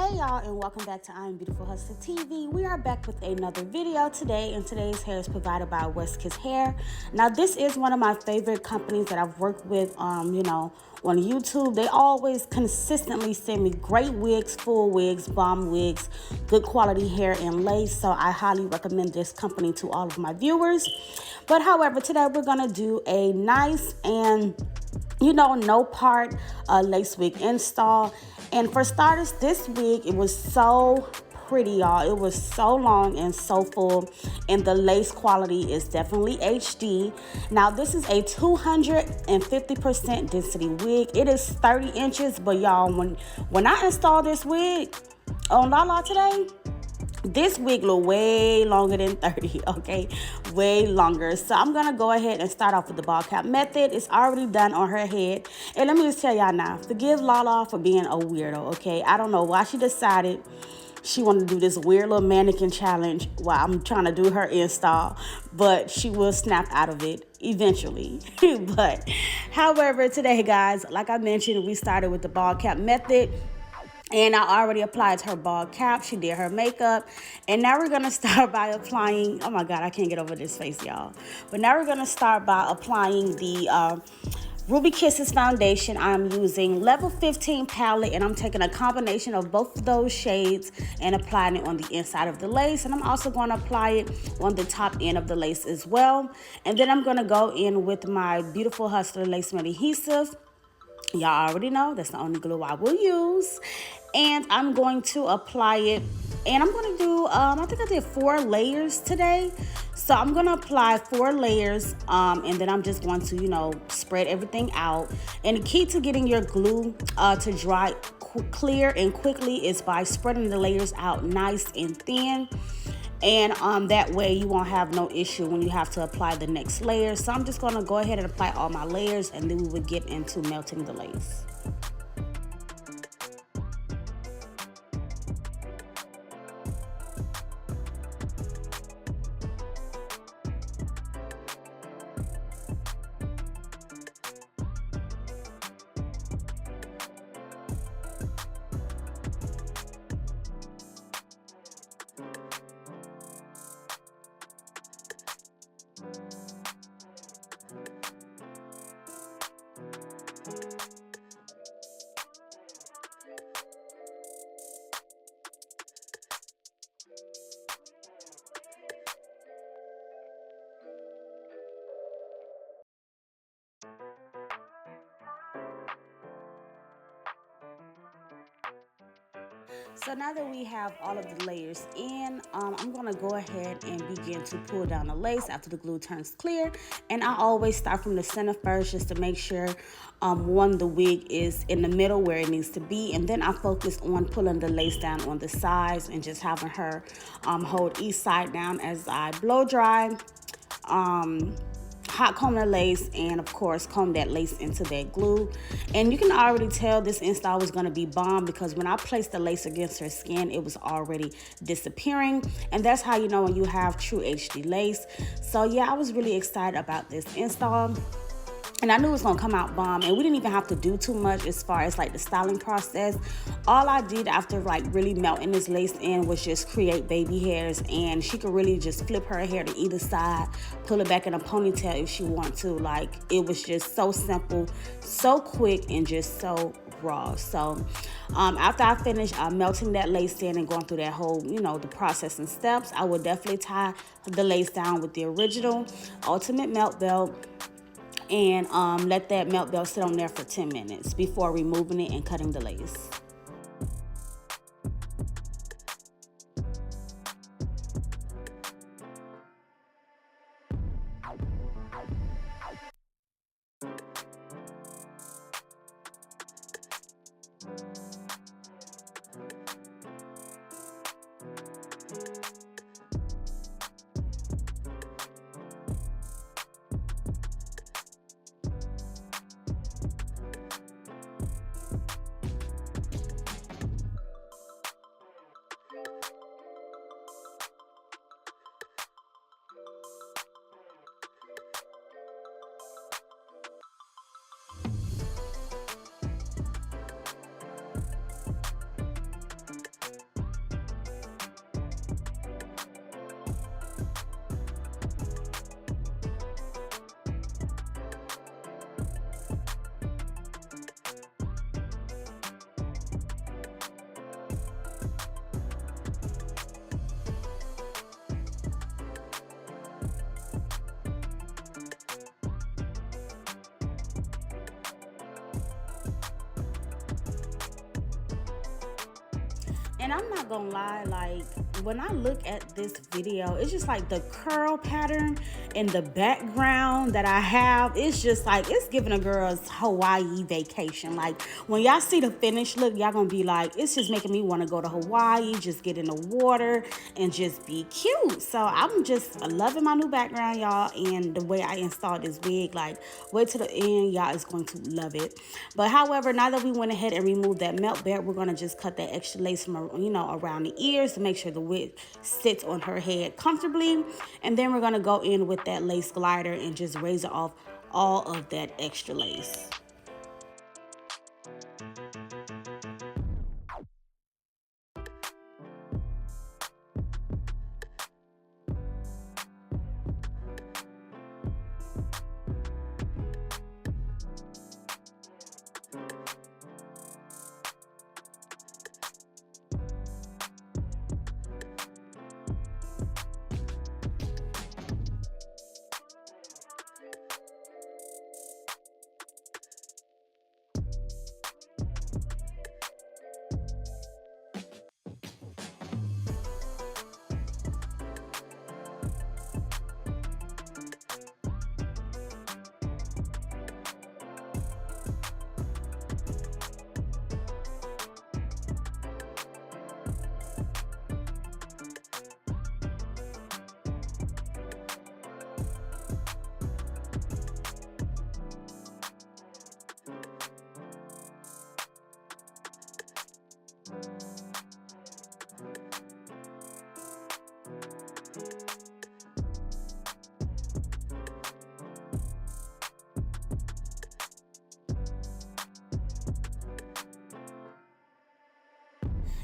Hey y'all, and welcome back to IAmBeautifulHustler TV. We are back with another video today, and today's hair is provided by Westkiss Hair. Now, this is one of my favorite companies that I've worked with, on YouTube. They always consistently send me great wigs, full wigs, bomb wigs, good quality hair and lace. So I highly recommend this company to all of my viewers. But however, today we're gonna do a nice and no part lace wig install. And for starters, this wig, it was so pretty, y'all. It was so long and so full, and the lace quality is definitely HD. Now, this is a 250% density wig. It is 30 inches, but y'all, when I installed this wig on Lala today, this wig look way longer than 30, okay? Way longer. So I'm gonna go ahead and start off with the ball cap method. It's already done on her head. And let me just tell y'all now, forgive Lala for being a weirdo, okay? I don't know why she decided she wanted to do this weird little mannequin challenge while I'm trying to do her install, but she will snap out of it eventually. But however, today, guys, like I mentioned, we started with the ball cap method. And I already applied her ball cap. She did her makeup. And now we're going to start by applying, oh my God, I can't get over this face, y'all. But now we're going to start by applying the Ruby Kisses foundation. I'm using level 15 palette, and I'm taking a combination of both of those shades and applying it on the inside of the lace. And I'm also going to apply it on the top end of the lace as well. And then I'm going to go in with my Beautiful Hustler Lace Matte Adhesive. Y'all already know that's the only glue I will use. And I'm going to apply it, and I'm going to do, I think I did 4 layers today. So I'm going to apply 4 layers, and then I'm just going to, spread everything out. And the key to getting your glue to dry clear and quickly is by spreading the layers out nice and thin. And that way you won't have no issue when you have to apply the next layer. So I'm just going to go ahead and apply all my layers, and then we will get into melting the lace. So now that we have all of the layers in, I'm going to go ahead and begin to pull down the lace after the glue turns clear. And I always start from the center first just to make sure, the wig is in the middle where it needs to be. And then I focus on pulling the lace down on the sides and just having her hold each side down as I blow dry. Hot comb the lace, and of course comb that lace into that glue. And you can already tell this install was going to be bomb because when I placed the lace against her skin, it was already disappearing. And that's how you know when you have true HD lace. So yeah, I was really excited about this install. And I knew it was going to come out bomb, and we didn't even have to do too much as far as like the styling process. All I did after like really melting this lace in was just create baby hairs, and she could really just flip her hair to either side, pull it back in a ponytail if she want to. Like, it was just so simple, so quick, and just so raw. So after I finish melting that lace in and going through that whole, the process and steps, I would definitely tie the lace down with the original Ultimate Melt Belt. And let that melt belt sit on there for 10 minutes before removing it and cutting the lace. And I'm not gonna lie, like when I look at this video, it's just like the curl pattern in the background that I have, it's just like it's giving a girl's Hawaii vacation. Like when y'all see the finished look, y'all gonna be like, it's just making me want to go to Hawaii, just get in the water and just be cute. So I'm just loving my new background, y'all, and the way I installed this wig. Like wait to the end, y'all is going to love it. But however, now that we went ahead and removed that melt bed, we're gonna just cut that extra lace from, you know, around the ears to make sure the wig sits on her head comfortably. And then we're gonna go in with that lace glider and just razor off all of that extra lace.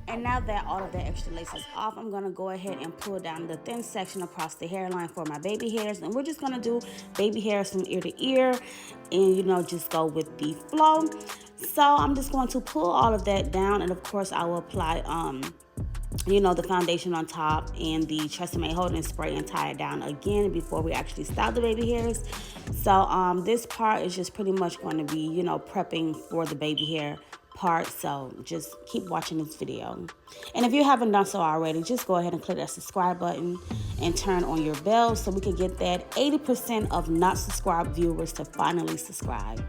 And now that all of that extra lace is off, I'm gonna go ahead and pull down the thin section across the hairline for my baby hairs. And we're just gonna do baby hairs from ear to ear and, you know, just go with the flow. So I'm just going to pull all of that down, and of course I will apply you know, the foundation on top and the Tresemme holding spray and tie it down again before we actually style the baby hairs. So this part is just pretty much going to be, you know, prepping for the baby hair part. So just keep watching this video. And if you haven't done so already, just go ahead and click that subscribe button and turn on your bell so we can get that 80% of not subscribed viewers to finally subscribe.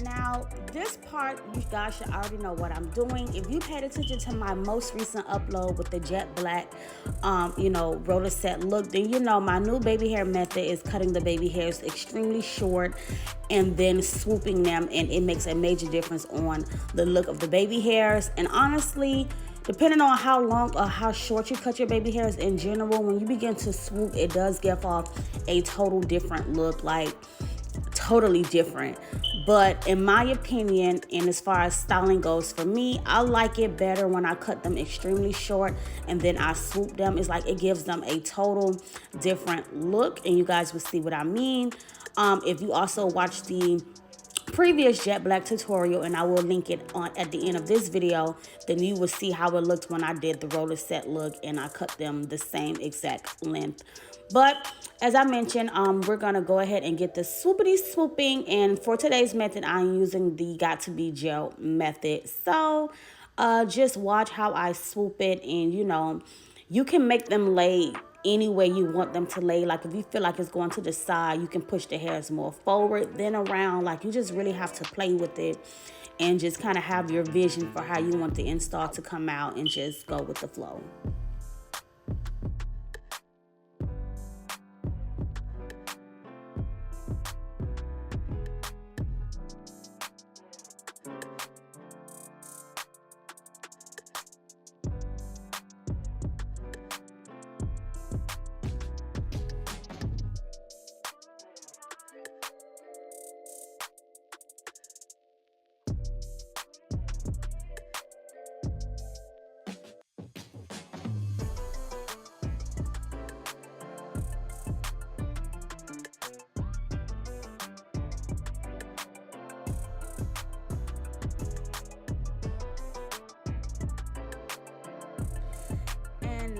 Now, this part, you guys should already know what I'm doing. If you paid attention to my most recent upload with the jet black, roller set look, then you know my new baby hair method is cutting the baby hairs extremely short and then swooping them, and it makes a major difference on the look of the baby hairs. And honestly, depending on how long or how short you cut your baby hairs in general, when you begin to swoop, it does give off a total different look, like totally different. But in my opinion, and as far as styling goes for me, I like it better when I cut them extremely short and then I swoop them. It's like it gives them a total different look, and you guys will see what I mean. If you also watch the previous jet black tutorial, and I will link it on at the end of this video, then you will see how it looked when I did the roller set look and I cut them the same exact length. But as I mentioned, we're gonna go ahead and get the swoopity swooping, and for today's method I'm using the Got To Be Gel method. So just watch how I swoop it, and you can make them lay any way you want them to lay. Like if you feel like it's going to the side, you can push the hairs more forward then around. Like you just really have to play with it and just kind of have your vision for how you want the install to come out and just go with the flow.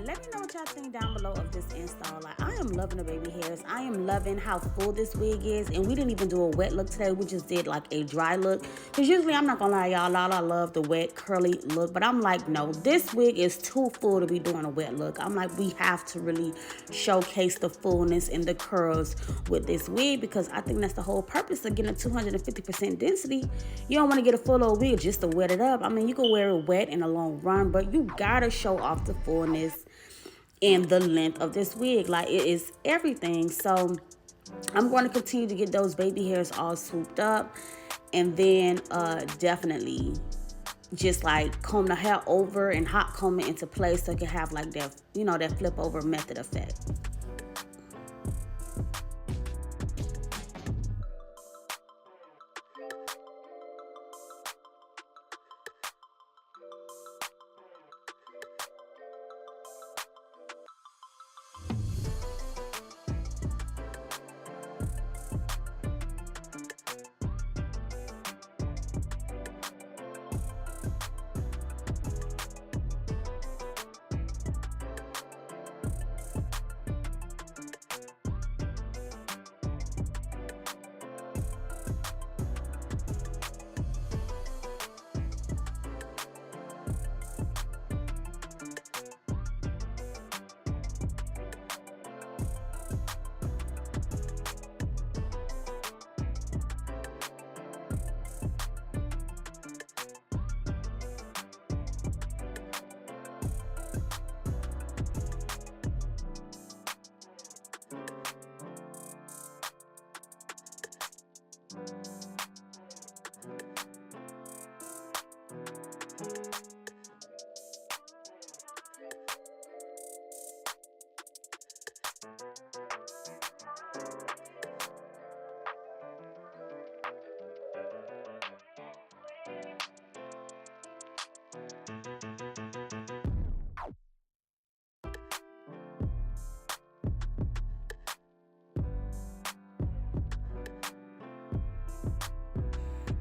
Let me know what y'all think down below of this install. Like, I am loving the baby hairs. I am loving how full this wig is. And we didn't even do a wet look today. We just did like a dry look. Because usually, I'm not going to lie, y'all, I love the wet curly look. But I'm like, no, this wig is too full to be doing a wet look. I'm like, we have to really showcase the fullness and the curls with this wig. Because I think that's the whole purpose of getting a 250% density. You don't want to get a full old wig just to wet it up. I mean, you can wear it wet in a long run. But you got to show off the fullness and the length of this wig. Like, it is everything. So I'm going to continue to get those baby hairs all swooped up, and then definitely just like comb the hair over and hot comb it into place so it can have like that, that flip over method effect.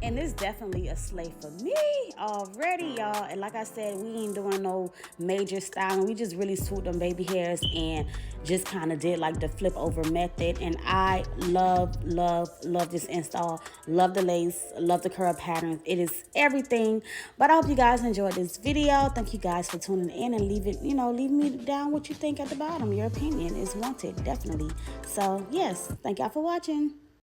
And it's definitely a slay for me already, y'all. And like I said, we ain't doing no major styling. We just really swooped them baby hairs and just kind of did like the flip over method. And I love this install. Love the lace, love the curl patterns. It is everything. But I hope you guys enjoyed this video. Thank you guys for tuning in, and leave me down what you think at the bottom. Your opinion is wanted, definitely. So yes, thank y'all for watching.